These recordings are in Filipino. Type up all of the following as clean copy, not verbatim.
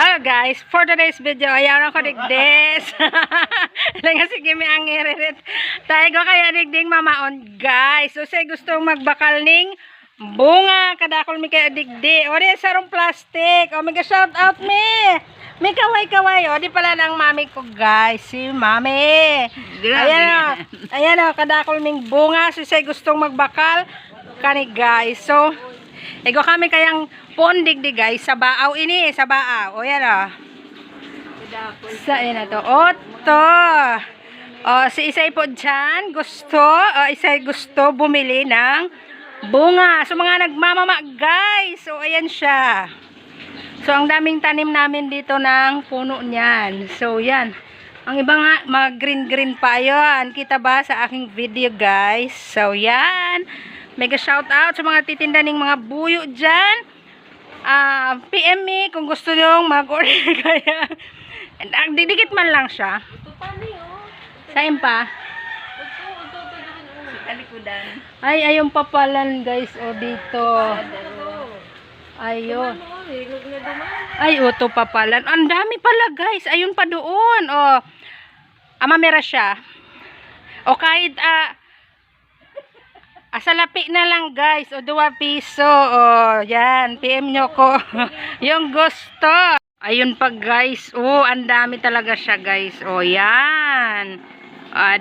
Hello guys, for today's video, ayaw ako digdes. Lang sige may angiririt. Tayo ko kaya digding mamaon guys. So say gustong magbakal ning bunga kadakol mi kaya digdi. O di sarong plastic. O may shout out me. May kaway-kaway. O di pala ng mami ko guys. Si mami. Ayan o, kadakol ming bunga. So say gustong magbakal kani guys. So ego kami kayang pondig di guys sa baaw ini, sa baaw. O yan o. Sa ina to. Oto. O si Isay po dyan gusto, Isay gusto bumili ng bunga. So mga nagmamama guys. So ayan siya. So ang daming tanim namin dito ng puno niyan. So yan. Ang iba nga mga green pa yon. Kita ba sa aking video guys? So yan. Mega shout out sa mga titinda ng mga buyo dyan. PM me kung gusto nyong mag-order kaya. Didikit man lang siya. Saan pa? Ay, ayun papalan guys. O dito. Ayun. Ay, ito papalan. Ang dami pala guys. Ayun pa doon. O, mamera siya. O kahit, asalapi na lang guys. O 2 piso. O yan. PM nyo ko. Yung gusto. Ayun pa guys. O ang dami talaga siya guys. O yan.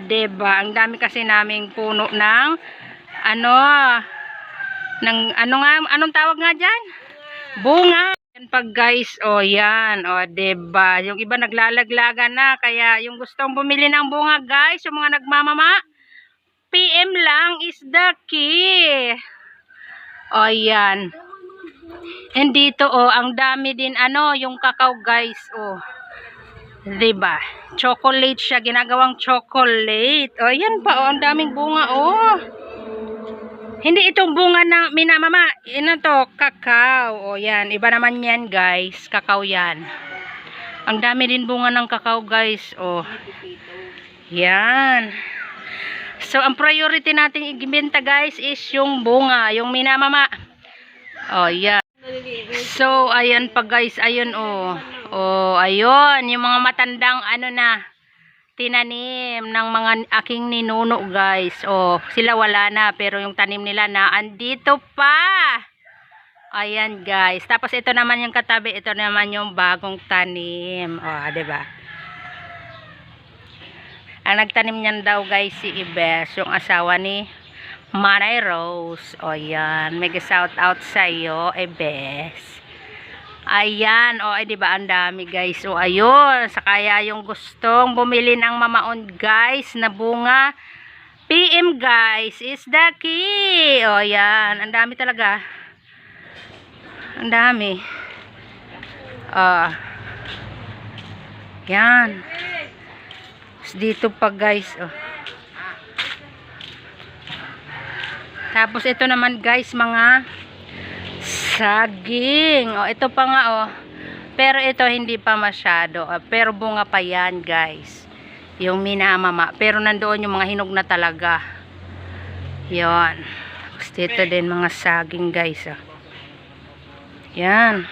Diba? Ang dami kasi naming puno ng anong tawag nga dyan? Bunga. Yan pa guys. O yan. O diba? Yung iba naglalaglaga na. Kaya yung gustong bumili ng bunga guys. Yung mga nagmamama. PM lang is the key. O yan. And dito ang dami din yung kakao guys. O. Diba? Chocolate siya. Ginagawang chocolate. O yan pa ang daming bunga Hindi itong bunga na minamama. Ito to, kakao. O yan. Iba naman yan guys. Kakao yan. Ang dami din bunga ng kakao guys. O. Yan. So, ang priority nating ibenta guys is yung bunga, yung minamama. Oh, yeah. So, ayan pa guys, ayun Oh, ayun, yung mga matandang tinanim ng mga aking ninuno guys. Oh, sila wala na, pero yung tanim nila na andito pa. Ayan guys. Tapos ito naman yung katabi, ito naman yung bagong tanim. Oh, 'di ba? Ang nagtanim niyan daw guys si Ibes, yung asawa ni Manay Rose. O yan, mega shout out sa iyo, Ibes. Ayan, diba ang dami guys. O ayun, sa kaya yung gustong bumili ng mamaon guys na bunga, PM guys is the key. O yan, ang dami talaga. Ang dami. Yan. Dito pa guys Tapos ito naman guys mga saging. Ito pa nga pero ito hindi pa masyado pero bunga pa yan guys. Yung minamama. Pero nandoon yung mga hinog na talaga. Yon. Tapos dito din mga saging guys Yan.